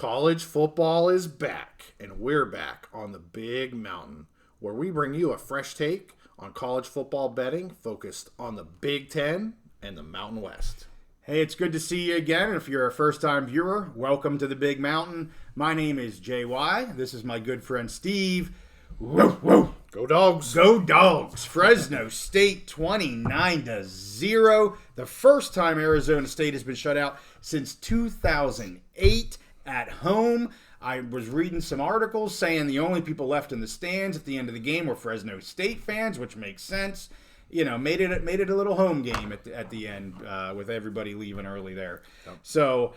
College football is back, and we're back on the Big Mountain, where we bring you a fresh take on college football betting focused on the Big Ten and the Mountain West. Hey, it's good to see you again. If you're a first-time viewer, welcome to the Big Mountain. My name is JY. This is my good friend Steve. Woo, woo. Go Dogs! Go Dogs! Fresno State 29-0. The first time Arizona State has been shut out since 2008 at home. I was reading some articles saying the only people left in the stands at the end of the game were Fresno State fans, which makes sense. You know, made it a little home game at the end with everybody leaving early there. Yep. So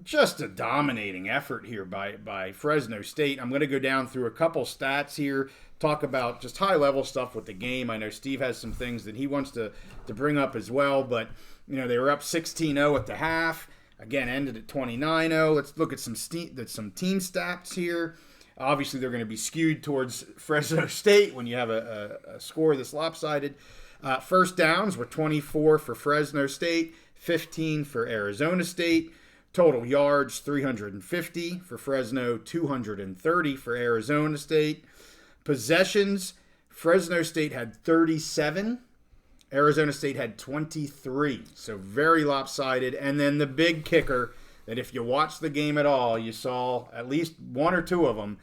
just a dominating effort here by Fresno State. I'm going to go down through a couple stats here, talk about just high-level stuff with the game. I know Steve has some things that he wants to bring up as well, but, you know, they were up 16-0 at the half. Again, ended at 29-0. Let's look at some team stats here. Obviously, they're going to be skewed towards Fresno State when you have a score this lopsided. First downs were 24 for Fresno State, 15 for Arizona State. Total yards, 350 for Fresno, 230 for Arizona State. Possessions, Fresno State had 37. Arizona State had 23, so very lopsided. And then the big kicker, that if you watched the game at all, you saw at least one or two of them,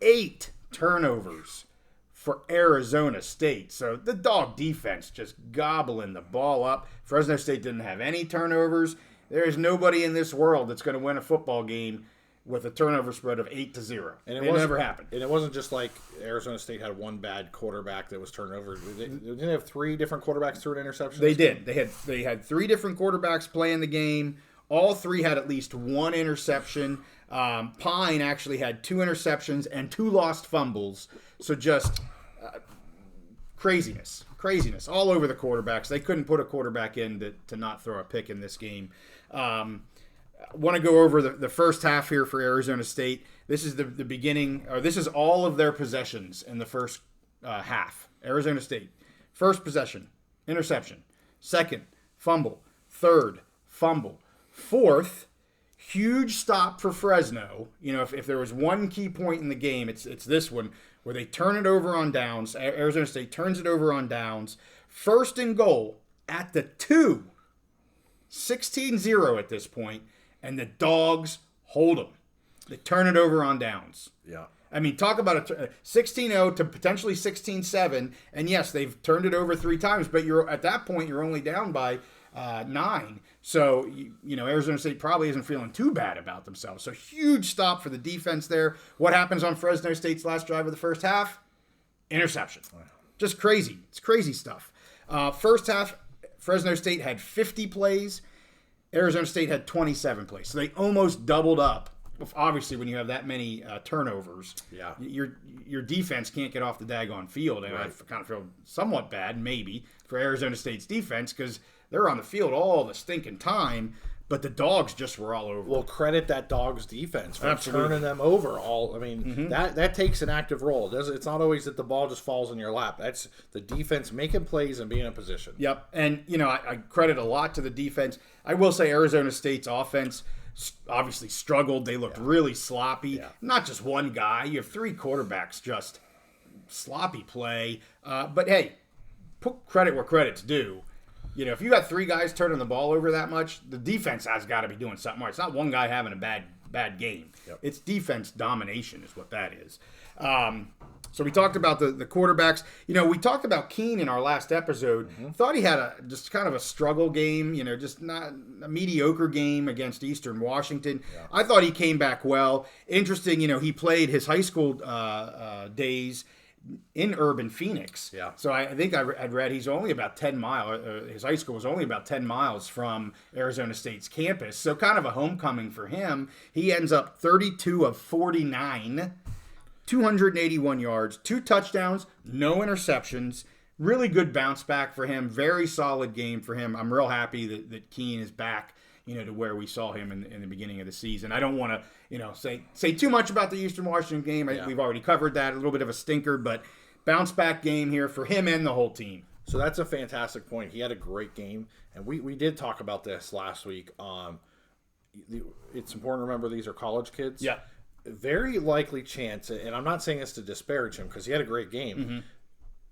8 turnovers for Arizona State. So the dog defense just gobbling the ball up. Fresno State didn't have any turnovers. There is nobody in this world that's going to win a football game with a turnover spread of 8-0. And it never happened. And it wasn't just like Arizona State had one bad quarterback that was turnover. Didn't they have 3 different quarterbacks through an interception? They did. They had 3 different quarterbacks playing the game. All 3 had at least 1 interception. Pine actually had 2 interceptions and 2 lost fumbles. So just craziness all over the quarterbacks. They couldn't put a quarterback in to not throw a pick in this game. Want to go over the first half here for Arizona State. This is the beginning, or this is all of their possessions in the first half. Arizona State, first possession, interception. Second, fumble. Third, fumble. Fourth, huge stop for Fresno. You know, if there was one key point in the game, it's this one, where they turn it over on downs. Arizona State turns it over on downs. First and goal at the 2. 16-0 at this point, and the Dogs hold them. They turn it over on downs. Yeah. I mean, talk about a 16-0 to potentially 16-7, and yes, they've turned it over 3 times, but at that point, you're only down by 9. So, you know, Arizona State probably isn't feeling too bad about themselves. So, huge stop for the defense there. What happens on Fresno State's last drive of the first half? Interception. Just crazy. It's crazy stuff. First half, Fresno State had 50 plays. Arizona State had 27 plays. So they almost doubled up. Obviously, when you have that many turnovers, yeah, your defense can't get off the daggone field. And right. I kind of feel somewhat bad, maybe, for Arizona State's defense because they're on the field all the stinking time. But the Dogs just were all over. Well, credit that Dogs defense for turning them over. That takes an active role. It's not always that the ball just falls in your lap. That's the defense making plays and being in position. Yep. And, you know, I credit a lot to the defense. I will say Arizona State's offense obviously struggled. They looked really sloppy. Yeah. Not just one guy. You have 3 quarterbacks just sloppy play. But, hey, put credit where credit's due. You know, if you got 3 guys turning the ball over that much, the defense has got to be doing something right. It's not one guy having a bad game. Yep. It's defense domination is what that is. So we talked about the quarterbacks. You know, we talked about Keene in our last episode. Mm-hmm. Thought he had just kind of a struggle game, you know, just not a mediocre game against Eastern Washington. Yeah. I thought he came back well. Interesting, you know, he played his high school days in urban Phoenix. Yeah. So I think I'd read he's only about 10 miles. His high school was only about 10 miles from Arizona State's campus. So kind of a homecoming for him. He ends up 32 of 49, 281 yards, 2 touchdowns, no interceptions. Really good bounce back for him. Very solid game for him. I'm real happy that Keene is back, you know, to where we saw him in the beginning of the season. I don't want to, you know, say too much about the Eastern Washington game. Yeah. We've already covered that. A little bit of a stinker, but bounce back game here for him and the whole team. So that's a fantastic point. He had a great game, and we did talk about this last week. it's important to remember these are college kids. Yeah. Very likely chance, and I'm not saying this to disparage him because he had a great game. Mm-hmm.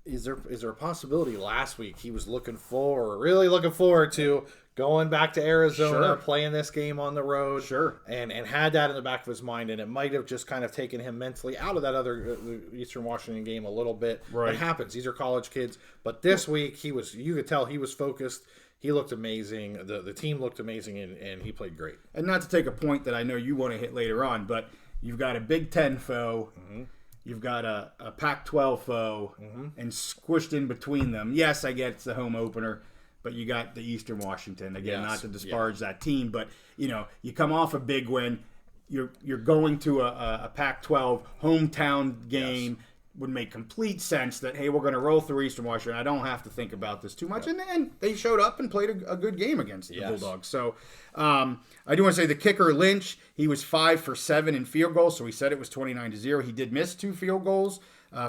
Is there a possibility last week he was really looking forward to going back to Arizona, playing this game on the road, and had that in the back of his mind, and it might have just kind of taken him mentally out of that other Eastern Washington game a little bit. Right. It happens. These are college kids, but this week you could tell he was focused. He looked amazing. The team looked amazing, and he played great. And not to take a point that I know you want to hit later on, but you've got a Big Ten foe. Mm-hmm. You've got a Pac-12 foe, and squished in between them. Yes, I get it's the home opener, but you got the Eastern Washington. Again, not to disparage that team, but you come off a big win. You're going to a Pac-12 hometown game. Yes. Would make complete sense that, hey, we're going to roll through Eastern Washington. I don't have to think about this too much. Yep. And then they showed up and played a good game against the Bulldogs. So I do want to say the kicker, Lynch, he was 5 for 7 in field goals, so we said it was 29-0. He did miss 2 field goals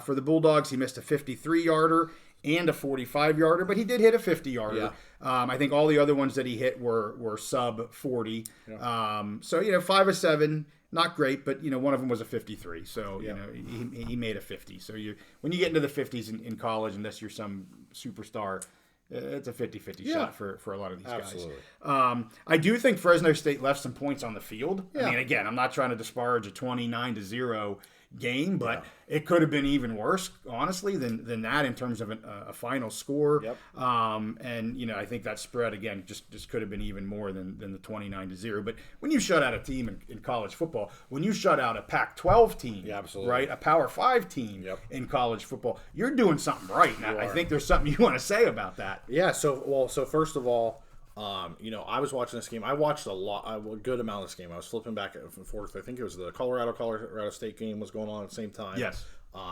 for the Bulldogs. He missed a 53-yarder and a 45-yarder, but he did hit a 50-yarder. Yeah. I think all the other ones that he hit were sub 40. Yeah. So, 5 of 7. Not great, but one of them was a 53, so he made a 50. So when you get into the 50s in college, unless you're some superstar, it's a 50-50 shot for a lot of these guys. I do think Fresno State left some points on the field. Yeah. I mean, again, I'm not trying to disparage a 29-0 game, but it could have been even worse, honestly, than that in terms of a final score. Yep. And I think that spread again just could have been even more than the 29-0. But when you shut out a team in college football, when you shut out a Pac-12 team, right, a Power 5 team in college football, you're doing something right. And I think there's something you want to say about that. Yeah. So first of all, I was watching this game. I watched a good amount of this game. I was flipping back and forth. I think it was the Colorado State game was going on at the same time. Yes.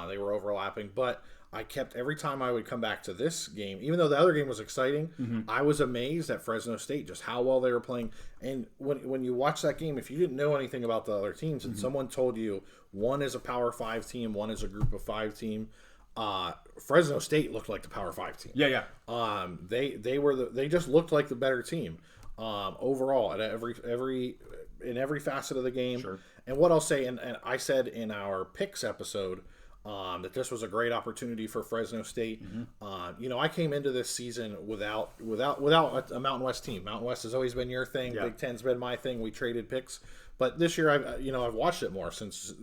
They were overlapping. But I kept, every time I would come back to this game, even though the other game was exciting, I was amazed at Fresno State, just how well they were playing. And when you watch that game, if you didn't know anything about the other teams and someone told you one is a Power 5 team, one is a Group of 5 team, Fresno State looked like the Power 5 team. Yeah. They just looked like the better team overall at in every facet of the game. Sure. And what I'll say, and I said in our picks episode that this was a great opportunity for Fresno State. I came into this season without a Mountain West team. Mountain West has always been your thing. Yeah. Big Ten's been my thing. We traded picks, but this year I've watched it more since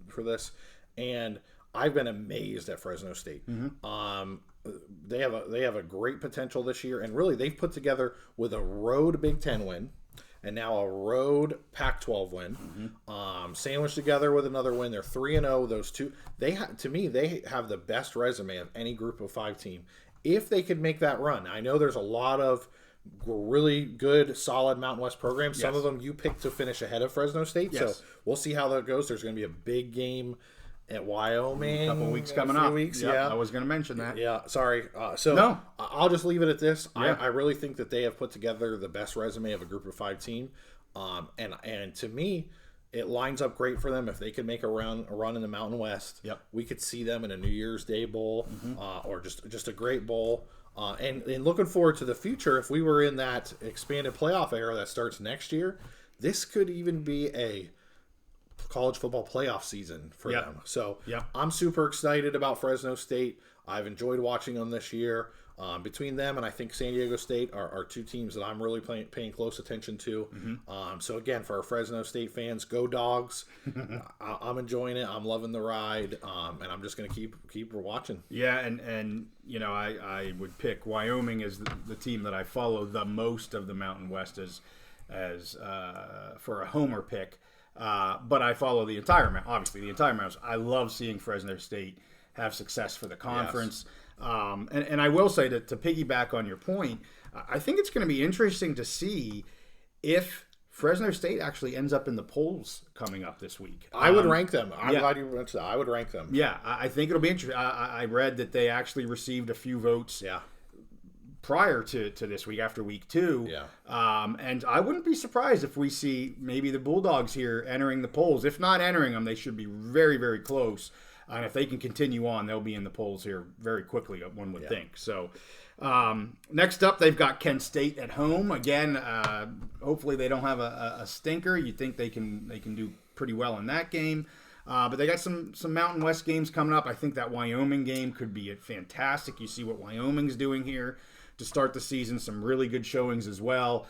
for this, and I've been amazed at Fresno State. They have a great potential this year, and really they've put together with a road Big Ten win, and now a road Pac-12 win, sandwiched together with another win. They're 3-0. Those two, to me, they have the best resume of any Group of 5 team. If they could make that run, I know there's a lot of really good, solid Mountain West programs. Some of them you picked to finish ahead of Fresno State, so we'll see how that goes. There's going to be a big game at Wyoming, a couple weeks coming up. I was going to mention that. Yeah, sorry. No, I'll just leave it at this. I really think that they have put together the best resume of a Group of 5 team, and to me, it lines up great for them if they could make a run in the Mountain West. Yep. We could see them in a New Year's Day bowl, or just a great bowl. And looking forward to the future, if we were in that expanded playoff era that starts next year, this could even be a college football playoff season for them. So I'm super excited about Fresno State. I've enjoyed watching them this year. Between them and I think San Diego State are two teams that I'm really paying close attention to. So again, for our Fresno State fans, go Dogs. I'm enjoying it. I'm loving the ride, and I'm just going to keep watching. Yeah, and I would pick Wyoming as the team that I follow the most of the Mountain West as for a homer pick. But I follow the entire mountain. Obviously, the entire mountains. I love seeing Fresno State have success for the conference. Yes. And I will say that to piggyback on your point, I think it's going to be interesting to see if Fresno State actually ends up in the polls coming up this week. I would rank them. I'm glad you mentioned that. I would rank them. Yeah, I think it'll be interesting. I read that they actually received a few votes. Yeah. Prior to this week, after week 2. And I wouldn't be surprised if we see maybe the Bulldogs here entering the polls. If not entering them, they should be very, very close. And if they can continue on, they'll be in the polls here very quickly, one would think. So Next up, they've got Kent State at home. Again, hopefully they don't have a stinker. You think they can do pretty well in that game. But they got some Mountain West games coming up. I think that Wyoming game could be fantastic. You see what Wyoming's doing here to start the season. Some really good showings as well.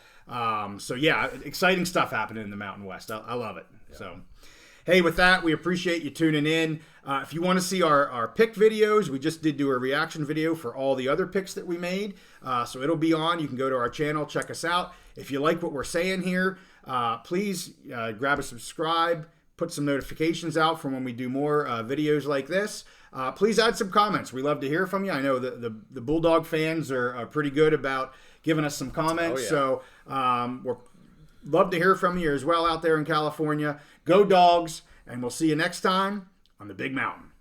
So, yeah, exciting stuff happening in the Mountain West. I love it. Yeah. So, hey, with that, we appreciate you tuning in. If you want to see our pick videos, we just did do a reaction video for all the other picks that we made. So it'll be on. You can go to our channel, check us out. If you like what we're saying here, please grab a subscribe, put some notifications out for when we do more videos like this. Please add some comments. We love to hear from you. I know the Bulldog fans are pretty good about giving us some comments. Oh, yeah. So we're love to hear from you as well out there in California. Go Dogs, and we'll see you next time on the Big Mountain.